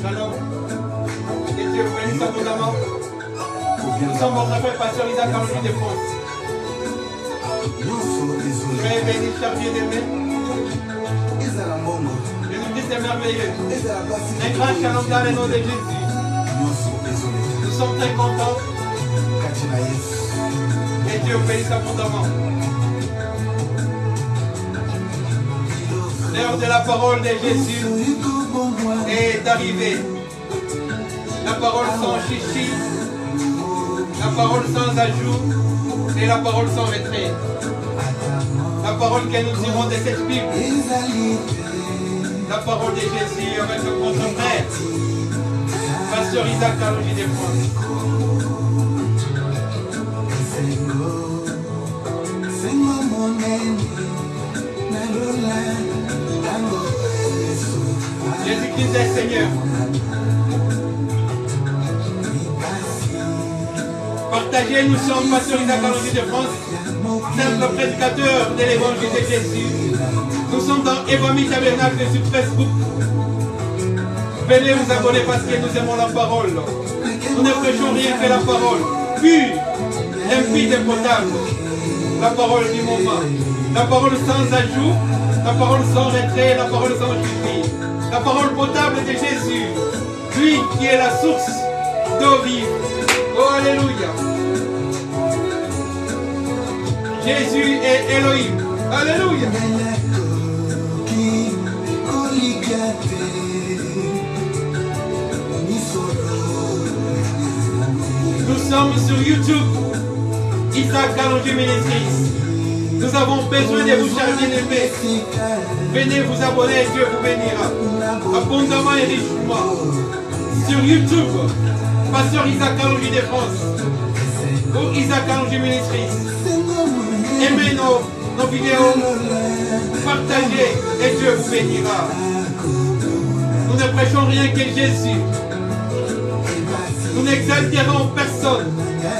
Shalom. Que Dieu vous bénisse abondamment. Nous sommes votre frère pasteur Isaac Kalonji de France. Soyez bénis, chers bien-aimés. Jésus-Christ est merveilleux. Un grand shalom dans le nom de Jésus. Nous sommes très contents. Que Dieu vous bénisse abondamment. L'heure de la parole de Jésus est arrivée. La parole sans chichi, la parole sans ajout et la parole sans retrait. La parole que nous dirons de cette Bible. La parole de Jésus avec notre frère, pasteur Isaac Kalonji de France. Jésus-Christ est Seigneur. Partagez, nous sommes pasteur Isaac Kalonji de France, simple prédicateur de l'évangile de Jésus. Nous sommes dans Evami Tabernacle sur Facebook. Venez vous abonner parce que nous aimons la parole. Nous ne prêchons rien que la parole. Pure, limpide et potable. La parole du moment. La parole sans ajout. La parole sans retrait. La parole sans chichi. La parole potable de Jésus. Lui qui est la source d'eau vive. Oh, alléluia. Jésus est Elohim. Alléluia. Nous sommes sur YouTube, Isaac Kalonji Ministries. Nous avons besoin de vous, chers bien-aimés. Venez vous abonner, Dieu vous bénira abondamment et richement. Sur YouTube, pasteur Isaac Kalonji de France, ou Isaac Kalonji Ministries. Aimez nos vidéos, partagez et Dieu vous bénira. Nous ne prêchons rien que Jésus. Nous n'exaltérons personne.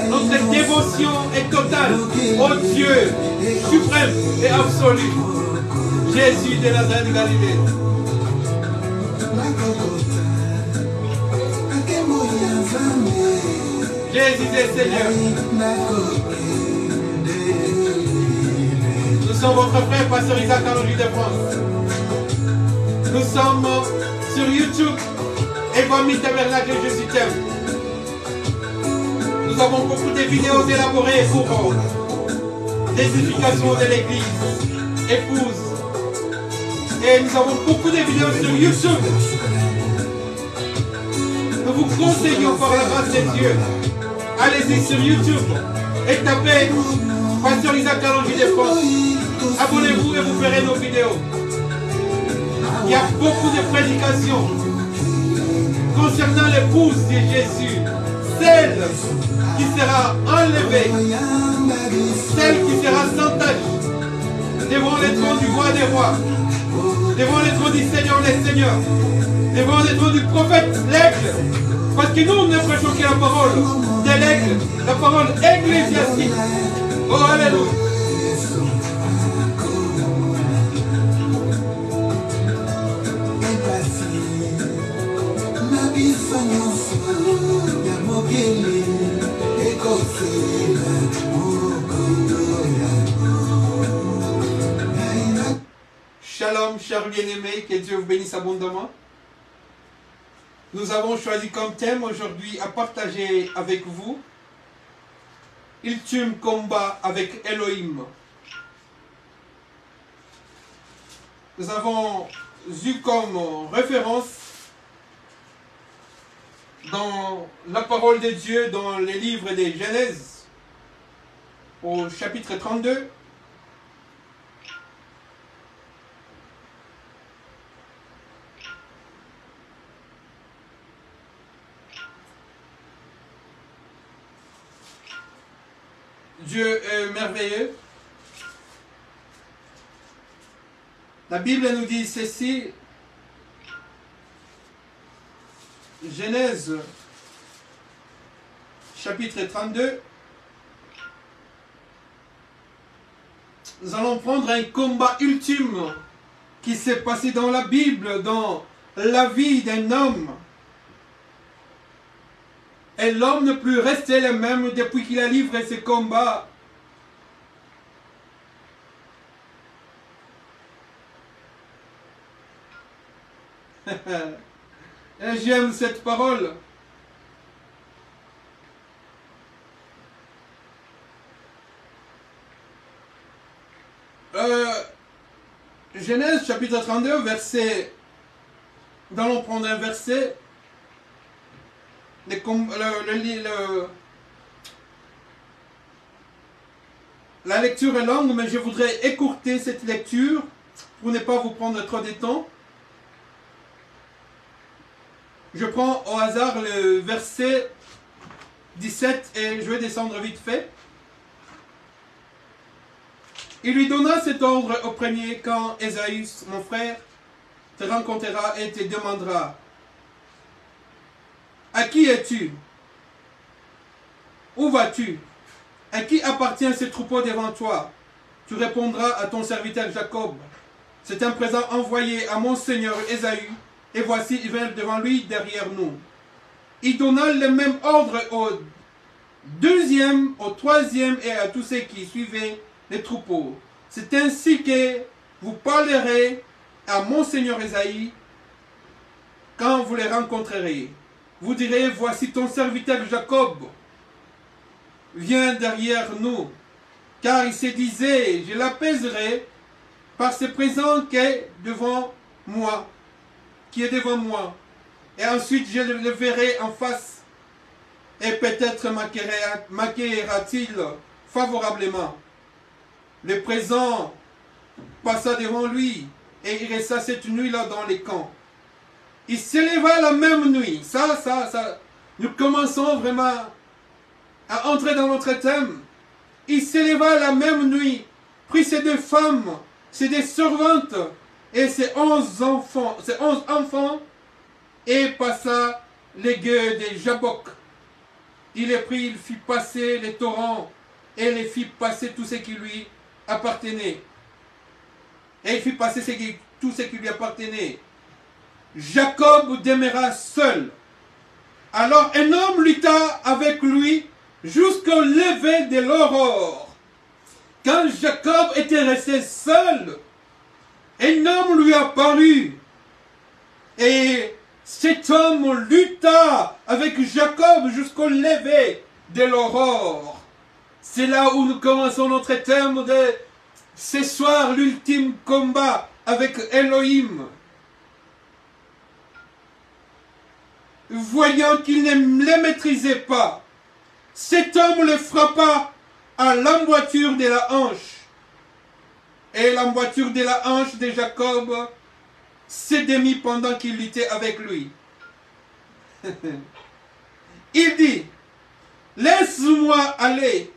Notre dévotion est totale au Dieu suprême et absolu. Jésus de Nazareth de Galilée. Jésus est Seigneur. Nous sommes votre frère, pasteur Isaac Kalonji de France. Nous sommes sur YouTube, Evami Tabernacle Jésus t'aime. Nous avons beaucoup de vidéos élaborées pour l'édification de l'église, épouse. Et nous avons beaucoup de vidéos sur YouTube. Nous vous conseillons par la grâce de Dieu. Allez-y sur YouTube et tapez pasteur Isaac Kalonji de France. Abonnez-vous et vous verrez nos vidéos. Il y a beaucoup de prédications concernant l'épouse de Jésus. Celle qui sera enlevée, celle qui sera sans tâche devant le trône du roi des rois, devant le trône du Seigneur des seigneurs, devant le trône du prophète, l'aigle. Parce que nous ne prêchons que la parole de l'aigle, la parole ecclésiastique. Oh, alléluia. Shalom, chers bien-aimés, que Dieu vous bénisse abondamment. Nous avons choisi comme thème aujourd'hui à partager avec vous Ultime combat avec Elohim. Nous avons eu comme référence dans la parole de Dieu dans les livres de Genèse au chapitre 32. Dieu est merveilleux. La Bible nous dit ceci. Genèse, chapitre 32. Nous allons prendre un combat ultime qui s'est passé dans la Bible, dans la vie d'un homme. Et l'homme ne peut rester le même depuis qu'il a livré ses combats. Et j'aime cette parole. Genèse chapitre 32, verset. Nous allons prendre un verset. La lecture est longue, mais je voudrais écourter cette lecture pour ne pas vous prendre trop de temps. Je prends au hasard le verset 17 et je vais descendre vite fait. Il lui donna cet ordre au premier quand Ésaü, mon frère, te rencontrera et te demandera: à qui es-tu? Où vas-tu? À qui appartient ce troupeau devant toi? Tu répondras à ton serviteur Jacob: c'est un présent envoyé à mon seigneur Ésaü, et voici il vient devant lui derrière nous. Il donna le même ordre au deuxième, au troisième et à tous ceux qui suivaient les troupeaux. C'est ainsi que vous parlerez à mon seigneur Ésaü quand vous les rencontrerez. Vous direz: voici ton serviteur Jacob vient derrière nous, car il se disait: je l'apaiserai par ce présent qui est devant moi, et ensuite je le verrai en face, et peut-être m'accueillera-t-il favorablement. Le présent passa devant lui, et il resta cette nuit-là dans les camps. Il s'éleva la même nuit. Nous commençons vraiment à entrer dans notre thème. Il s'éleva la même nuit, prit ses 2 femmes, ses 2 servantes et ses 11 enfants, et passa les gueux des Jabbok. Il les prit, il fit passer les torrents, et les fit passer tout ce qui lui appartenait. Et il fit passer tout ce qui lui appartenait. Jacob demeura seul. Alors un homme lutta avec lui jusqu'au lever de l'aurore. Quand Jacob était resté seul, un homme lui apparut. Et cet homme lutta avec Jacob jusqu'au lever de l'aurore. C'est là où nous commençons notre thème de ce soir, l'ultime combat avec Elohim. Voyant qu'il ne les maîtrisait pas, cet homme le frappa à l'emboîture de la hanche. Et l'emboîture de la hanche de Jacob se démit pendant qu'il luttait avec lui. Il dit: laisse-moi aller,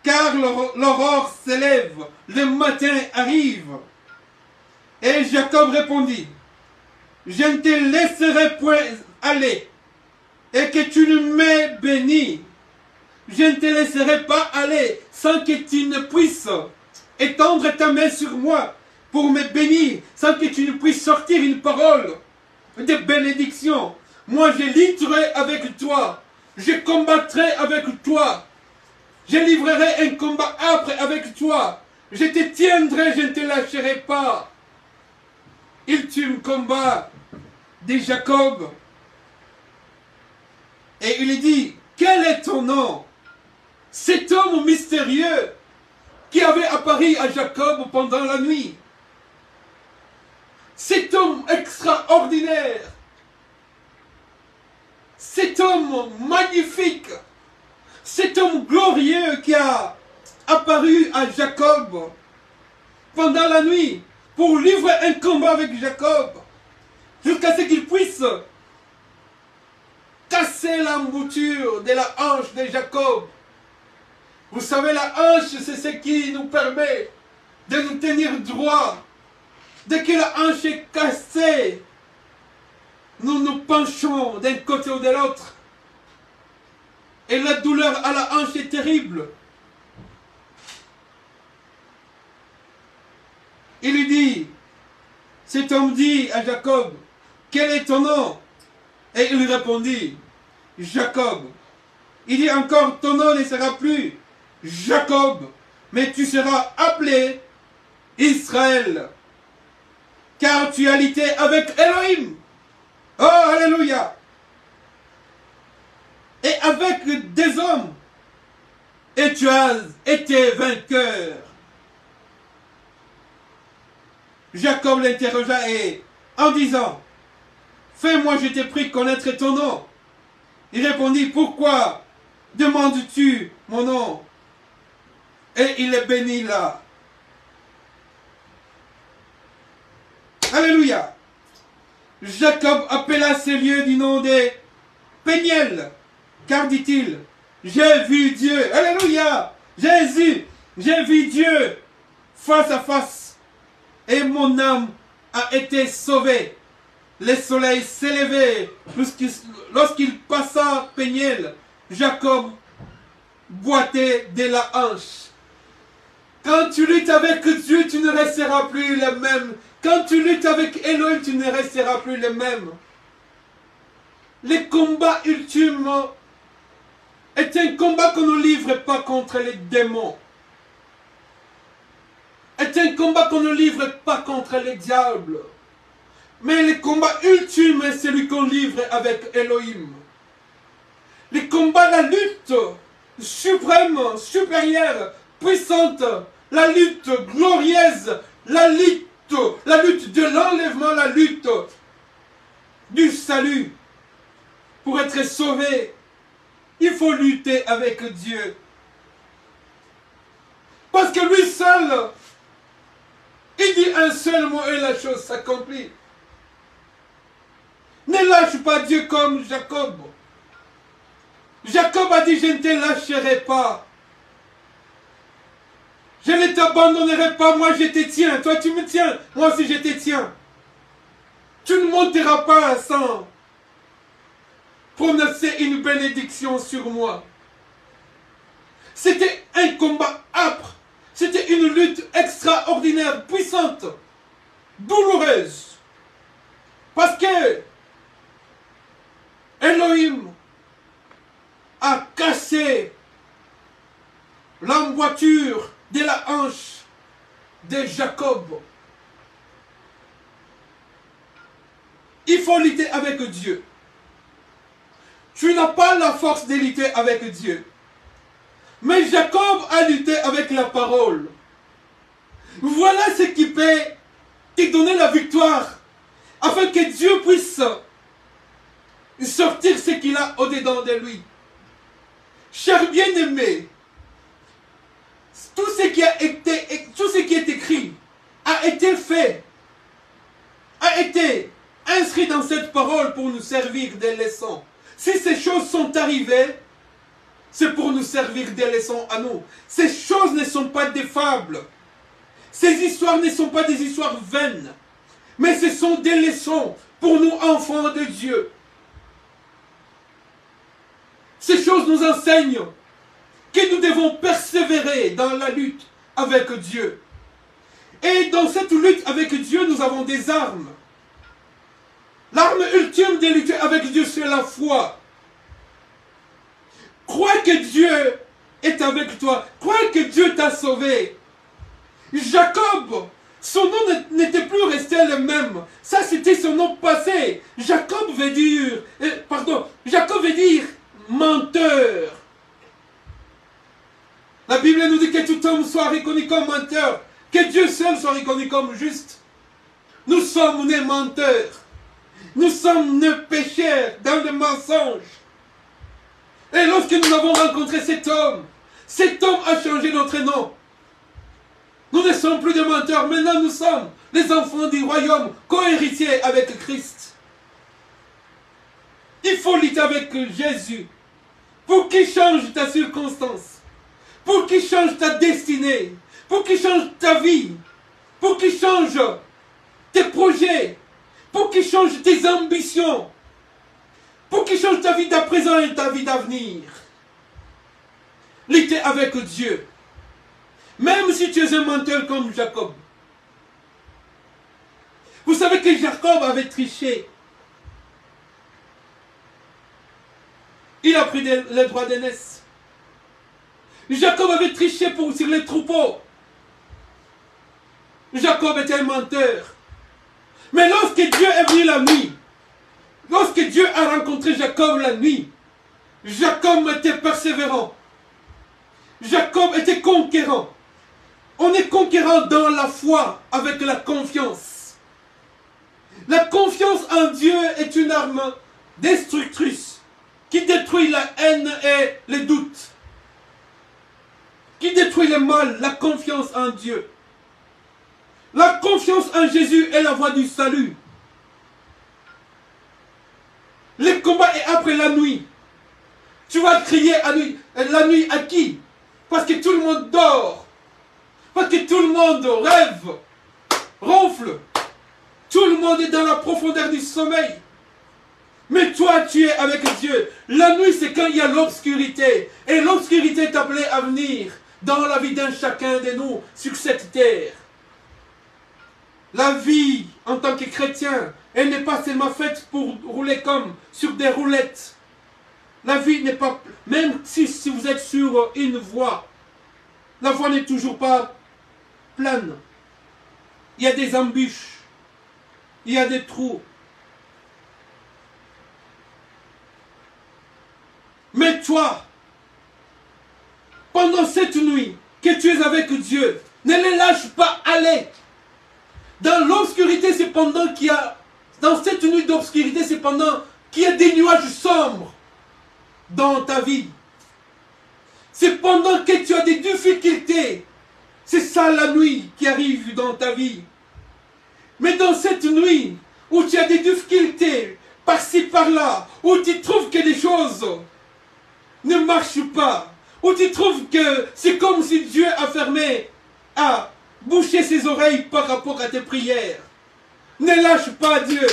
car l'aurore s'élève, le matin arrive. Et Jacob répondit: je ne te laisserai point aller, et que tu ne m'aies béni. Je ne te laisserai pas aller sans que tu ne puisses étendre ta main sur moi pour me bénir, sans que tu ne puisses sortir une parole de bénédiction. Moi, je lutterai avec toi, je combattrai avec toi, je livrerai un combat âpre avec toi, je te tiendrai, je ne te lâcherai pas. Ultime combat de Jacob. Et il lui dit: quel est ton nom? Cet homme mystérieux qui avait apparu à Jacob pendant la nuit. Cet homme extraordinaire. Cet homme magnifique. Cet homme glorieux qui a apparu à Jacob pendant la nuit pour livrer un combat avec Jacob jusqu'à ce qu'il puisse casser l'embouture de la hanche de Jacob. Vous savez, la hanche, c'est ce qui nous permet de nous tenir droit. Dès que la hanche est cassée, nous nous penchons d'un côté ou de l'autre. Et la douleur à la hanche est terrible. Il lui dit: Cet homme dit à Jacob, quel est ton nom? Et il lui répondit, Jacob. Il dit encore, ton nom ne sera plus Jacob, mais tu seras appelé Israël, car tu as lutté avec Elohim. Oh, alléluia. Et avec des hommes, et tu as été vainqueur. Jacob l'interrogea et en disant, fais-moi, je t'ai pris connaître ton nom. Il répondit, pourquoi demandes-tu mon nom? Et il le bénit là. Alléluia. Jacob appela ces lieux du nom des Péniel, car dit-il, j'ai vu Dieu. Alléluia. Jésus, j'ai vu Dieu face à face. Et mon âme a été sauvée. Le soleil s'est levé. Lorsqu'il passa Péniel, Jacob boitait de la hanche. Quand tu luttes avec Dieu, tu ne resteras plus le même. Quand tu luttes avec Elohim, tu ne resteras plus le même. Le combat ultime est un combat qu'on ne livre pas contre les démons. Est un combat qu'on ne livre pas contre les diables. Mais le combat ultime est celui qu'on livre avec Elohim. Le combat, la lutte suprême, supérieure, puissante, la lutte glorieuse, la lutte de l'enlèvement, la lutte du salut. Pour être sauvé, il faut lutter avec Dieu. Parce que lui seul, il dit un seul mot et la chose s'accomplit. Ne lâche pas Dieu comme Jacob. Jacob a dit, je ne te lâcherai pas. Je ne t'abandonnerai pas, moi je te tiens. Toi tu me tiens, moi aussi je te tiens. Tu ne monteras pas sans prononcer une bénédiction sur moi. C'était un combat âpre. C'était une lutte extraordinaire, puissante, douloureuse. Parce que Elohim a cassé l'emboîture de la hanche de Jacob. Il faut lutter avec Dieu. Tu n'as pas la force de lutter avec Dieu. Mais Jacob a lutté avec la parole. Voilà ce qui peut te donner la victoire. Afin que Dieu puisse sortir ce qu'il a au-dedans de lui. Cher bien-aimé, tout ce qui est écrit a été fait, a été inscrit dans cette parole pour nous servir des leçons. Si ces choses sont arrivées, c'est pour nous servir des leçons à nous. Ces choses ne sont pas des fables. Ces histoires ne sont pas des histoires vaines. Mais ce sont des leçons pour nous, enfants de Dieu. Ces choses nous enseignent que nous devons persévérer dans la lutte avec Dieu. Et dans cette lutte avec Dieu, nous avons des armes. L'arme ultime de lutter avec Dieu, c'est la foi. Crois que Dieu est avec toi. Crois que Dieu t'a sauvé. Jacob, son nom n'était plus resté le même. Ça, c'était son nom passé. Jacob veut dire menteur. La Bible nous dit que tout homme soit reconnu comme menteur. Que Dieu seul soit reconnu comme juste. Nous sommes nés menteurs. Nous sommes nés pécheurs dans le mensonge. Et lorsque nous avons rencontré cet homme a changé notre nom. Nous ne sommes plus des menteurs. Maintenant, nous sommes les enfants du royaume, co-héritiers avec Christ. Il faut lutter avec Jésus pour qu'il change ta circonstance, pour qu'il change ta destinée, pour qu'il change ta vie, pour qu'il change tes projets, pour qu'il change tes ambitions, pour qu'il change ta vie d'à présent et ta vie d'avenir. Lutter avec Dieu. Même si tu es un menteur comme Jacob. Vous savez que Jacob avait triché. Il a pris les droits d'aînesse. Jacob avait triché sur les troupeaux. Jacob était un menteur. Mais lorsque Dieu est venu la nuit, lorsque Dieu a rencontré Jacob la nuit, Jacob était persévérant. Jacob était conquérant. On est conquérant dans la foi avec la confiance. La confiance en Dieu est une arme destructrice qui détruit la haine et les doutes. Qui détruit le mal, la confiance en Dieu. La confiance en Jésus est la voie du salut. Le combat est après la nuit. Tu vas crier la nuit à qui? Parce que tout le monde dort. Parce que tout le monde rêve, ronfle. Tout le monde est dans la profondeur du sommeil. Mais toi, tu es avec Dieu. La nuit, c'est quand il y a l'obscurité. Et l'obscurité est appelée à venir dans la vie d'un chacun de nous sur cette terre. La vie, en tant que chrétien, elle n'est pas seulement faite pour rouler comme sur des roulettes. La vie n'est pas... Même si vous êtes sur une voie, la voie n'est toujours pas plane. Il y a des embûches. Il y a des trous. Mais toi, pendant cette nuit que tu es avec Dieu, ne les lâche pas aller. Dans l'obscurité, c'est pendant qu'il y a... Dans cette nuit d'obscurité, c'est pendant qu'il y a des nuages sombres dans ta vie. C'est pendant que tu as des difficultés. C'est ça la nuit qui arrive dans ta vie. Mais dans cette nuit où tu as des difficultés, par-ci, par-là, où tu trouves que les choses ne marchent pas, où tu trouves que c'est comme si Dieu a fermé, a bouché ses oreilles par rapport à tes prières. Ne lâche pas Dieu.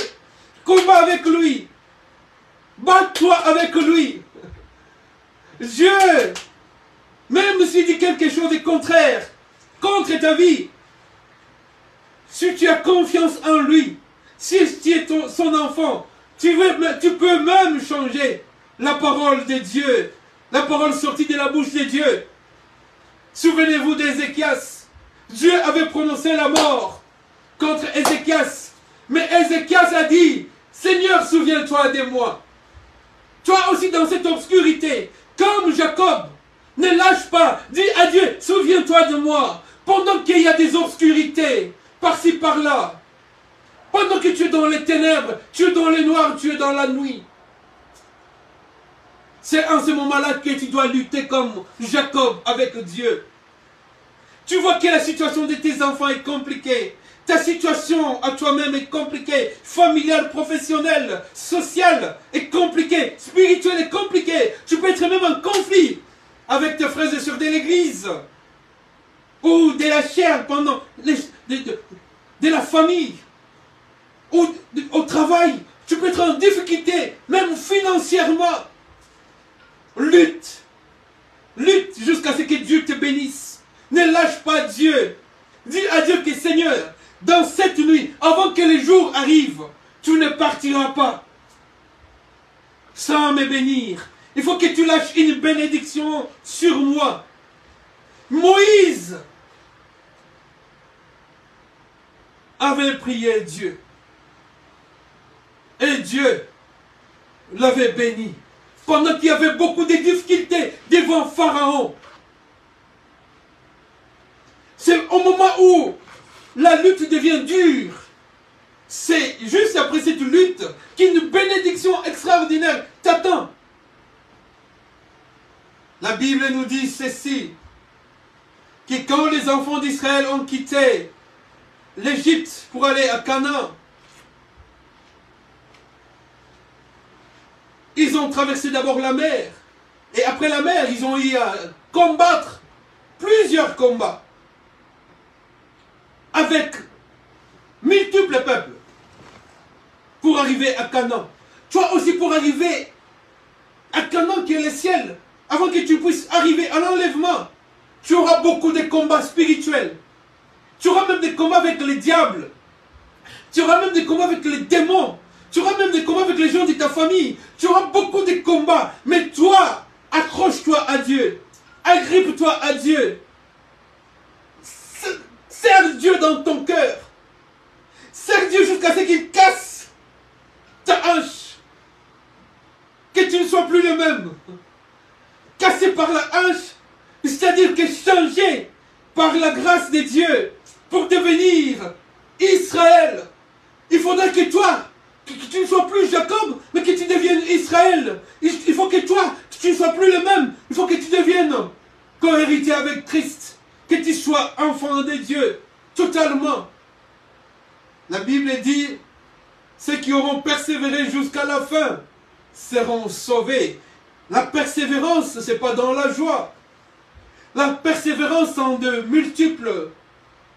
Combat avec lui. Bats-toi avec lui. Dieu, même s'il dit quelque chose de contraire contre ta vie, si tu as confiance en lui, si tu es son enfant, tu peux même changer la parole de Dieu, la parole sortie de la bouche de Dieu. Souvenez-vous d'Ézéchias. Dieu avait prononcé la mort contre Ézéchias. Mais Ézéchias a dit, Seigneur, souviens-toi de moi. Toi aussi dans cette obscurité, comme Jacob, ne lâche pas. Dis à Dieu, souviens-toi de moi. Pendant qu'il y a des obscurités, par-ci, par-là. Pendant que tu es dans les ténèbres, tu es dans les noirs, tu es dans la nuit. C'est en ce moment-là que tu dois lutter comme Jacob avec Dieu. Tu vois que la situation de tes enfants est compliquée. Ta situation à toi-même est compliquée. Familiale, professionnelle, sociale est compliquée. Spirituelle est compliquée. Tu peux être même en conflit avec tes frères et sœurs de l'église. Ou de la chair pendant de la famille. Ou au travail. Tu peux être en difficulté, même financièrement. Lutte. Lutte jusqu'à ce que Dieu te bénisse. Ne lâche pas Dieu. Dis à Dieu que Seigneur, dans cette nuit, avant que les jours arrivent, tu ne partiras pas sans me bénir. Il faut que tu lâches une bénédiction sur moi. Moïse avait prié Dieu. Et Dieu l'avait béni. Pendant qu'il y avait beaucoup de difficultés devant Pharaon. C'est au moment où la lutte devient dure. C'est juste après cette lutte qu'une bénédiction extraordinaire t'attend. La Bible nous dit ceci, que quand les enfants d'Israël ont quitté l'Égypte pour aller à Canaan, ils ont traversé d'abord la mer. Et après la mer, ils ont eu à combattre plusieurs combats avec multiples peuples pour arriver à Canaan. Toi aussi pour arriver à Canaan qui est le ciel, avant que tu puisses arriver à l'enlèvement, tu auras beaucoup de combats spirituels. Tu auras même des combats avec les diables. Tu auras même des combats avec les démons. Tu auras même des combats avec les gens de ta famille. Tu auras beaucoup de combats. Mais toi, accroche-toi à Dieu. Agrippe-toi à Dieu. Serre Dieu dans ton cœur. Serre Dieu jusqu'à ce qu'il casse ta hanche. Que tu ne sois plus le même. Cassé par la hanche, c'est-à-dire que changé par la grâce de Dieu pour devenir Israël. Il faudra que toi, que tu ne sois plus Jacob, mais que tu deviennes Israël. Il faut que toi, tu ne sois plus le même. Il faut que tu deviennes co-héritier avec Christ. Que tu sois enfant de Dieu, totalement. La Bible dit, ceux qui auront persévéré jusqu'à la fin seront sauvés. La persévérance, ce n'est pas dans la joie. La persévérance en de multiples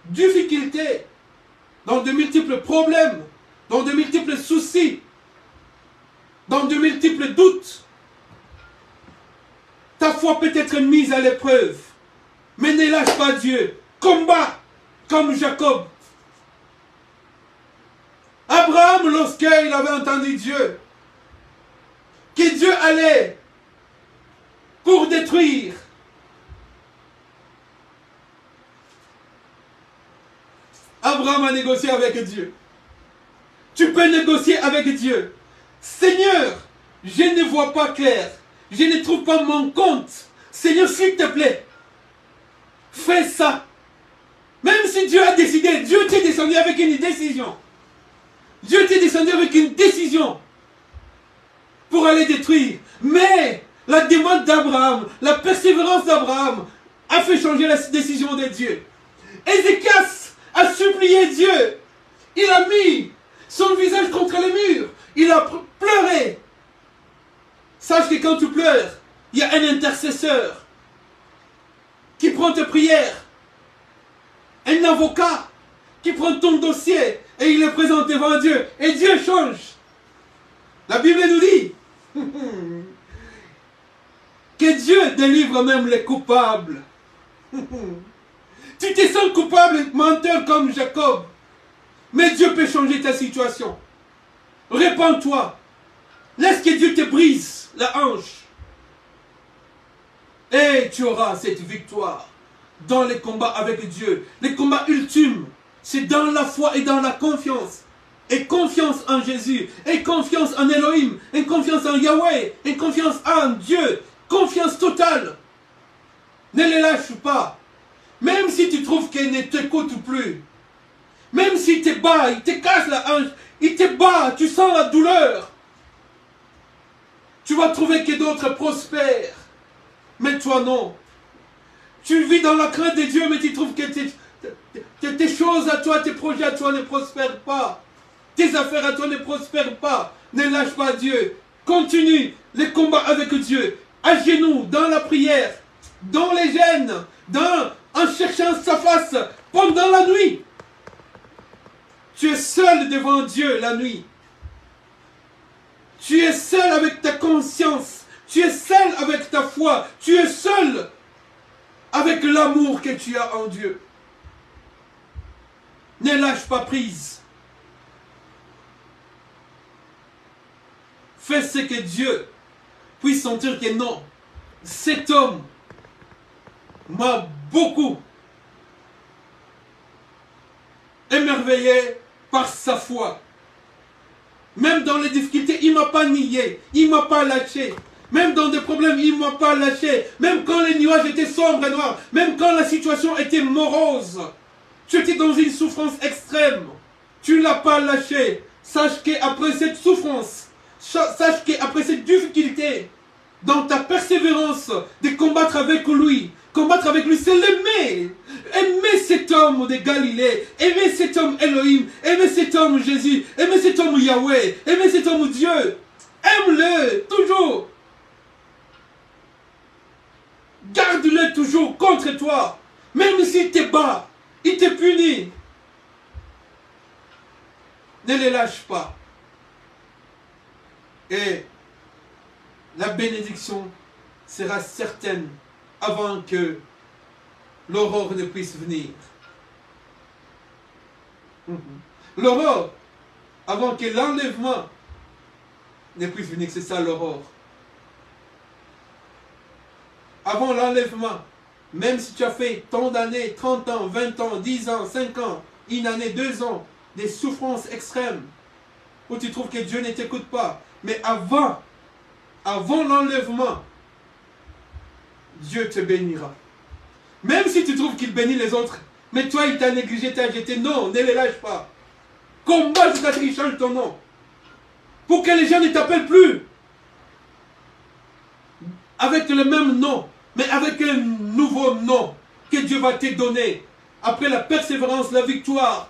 difficultés, dans de multiples problèmes, dans de multiples soucis, dans de multiples doutes. Ta foi peut être mise à l'épreuve, mais ne lâche pas Dieu. Combat comme Jacob. Abraham, lorsqu'il avait entendu Dieu, que Dieu allait pour détruire Abraham a négocié avec Dieu. Tu peux négocier avec Dieu. Seigneur, je ne vois pas clair. Je ne trouve pas mon compte. Seigneur, s'il te plaît, fais ça. Même si Dieu a décidé, Dieu t'est descendu avec une décision. Dieu t'est descendu avec une décision pour aller détruire. Mais la demande d'Abraham, la persévérance d'Abraham a fait changer la décision de Dieu. Ézéchias a supplié Dieu. Il a mis son visage contre le mur. Il a pleuré. Sache que quand tu pleures, il y a un intercesseur qui prend tes prières. Un avocat qui prend ton dossier et il le présente devant Dieu. Et Dieu change. La Bible nous dit que Dieu délivre même les coupables. Tu te sens coupable, menteur comme Jacob. Mais Dieu peut changer ta situation. Répands-toi. Laisse que Dieu te brise la hanche. Et tu auras cette victoire dans les combats avec Dieu. Les combats ultimes, c'est dans la foi et dans la confiance. Et confiance en Jésus. Et confiance en Elohim. Et confiance en Yahweh. Et confiance en Dieu. Confiance totale. Ne les lâche pas. Même si tu trouves qu'il ne t'écoute plus. Même s'il te bat, il te casse la hanche. Il te bat, tu sens la douleur. Tu vas trouver que d'autres prospèrent. Mais toi non. Tu vis dans la crainte de Dieu, mais tu trouves que tes choses à toi, tes projets à toi ne prospèrent pas. Tes affaires à toi ne prospèrent pas. Ne lâche pas Dieu. Continue les combats avec Dieu. À genoux, dans la prière, dans les jeûnes, en cherchant sa face pendant la nuit. Tu es seul devant Dieu la nuit. Tu es seul avec ta conscience. Tu es seul avec ta foi. Tu es seul avec l'amour que tu as en Dieu. Ne lâche pas prise. Fais ce que Dieu puisse sentir que non, cet homme m'a beaucoup émerveillé par sa foi. Même dans les difficultés, il ne m'a pas nié, il ne m'a pas lâché. Même dans des problèmes, il ne m'a pas lâché. Même quand les nuages étaient sombres et noirs, même quand la situation était morose, tu étais dans une souffrance extrême, tu ne l'as pas lâché. Sache qu'après cette souffrance, sache qu'après cette difficulté, dans ta persévérance de combattre avec lui, c'est l'aimer. Aimer cet homme de Galilée, aimer cet homme Elohim, aimer cet homme Jésus, aimer cet homme Yahweh, aimer cet homme Dieu. Aime-le toujours. Garde-le toujours contre toi. Même s'il te bat, il te punit. Ne les lâche pas. Et la bénédiction sera certaine avant que l'aurore ne puisse venir. L'aurore avant que l'enlèvement ne puisse venir. C'est ça l'aurore. Avant l'enlèvement, même si tu as fait tant d'années, 30 ans, 20 ans, 10 ans, 5 ans, une année, 2 ans, des souffrances extrêmes, où tu trouves que Dieu ne t'écoute pas. Mais avant l'enlèvement, Dieu te bénira. Même si tu trouves qu'il bénit les autres, mais toi il t'a négligé, t'a jeté, non, ne les lâche pas. Combat jusqu'à ce qu'il change ton nom. Pour que les gens ne t'appellent plus avec le même nom, mais avec un nouveau nom que Dieu va te donner. Après la persévérance, la victoire,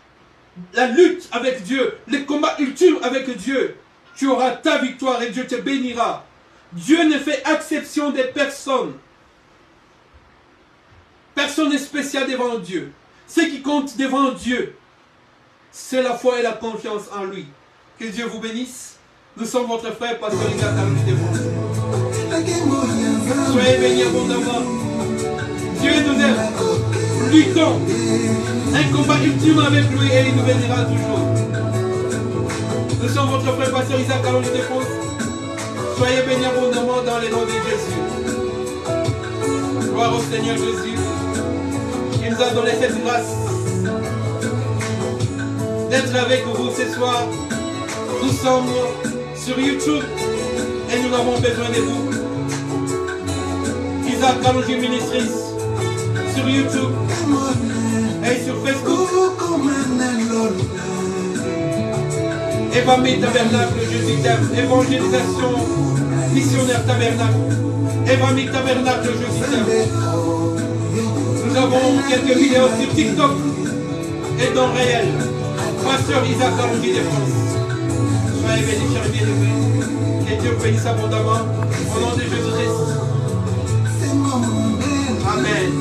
la lutte avec Dieu, les combats ultimes avec Dieu, tu auras ta victoire et Dieu te bénira. Dieu ne fait exception des personnes. Personne n'est spécial devant Dieu. Ce qui compte devant Dieu, c'est la foi et la confiance en lui. Que Dieu vous bénisse. Nous sommes votre frère, pasteur Isaac Kalonji Desfonds. Soyez bénis abondamment. Dieu nous aime. Luttons. Un combat ultime avec lui et il nous bénira toujours. Nous sommes votre frère, pasteur Isaac Kalonji Desfonds. Soyez bénis abondamment dans les noms de Jésus. Gloire au Seigneur Jésus. Il nous a donné cette grâce d'être avec vous ce soir. Nous sommes sur YouTube et nous avons besoin de vous. Isaac Kalonji Ministries sur YouTube et sur Facebook. Évangile Tabernacle, Jésus t'aime. Évangélisation missionnaire Tabernacle. Évangile Tabernacle, Jésus t'aime. Nous avons quelques vidéos sur TikTok et dans Réel. Pasteur Isaac Kalonji Desfonds. Soyez bénis, chers bien-aimés. Que Dieu vous bénisse abondamment. Au nom de Jésus-Christ. Amen.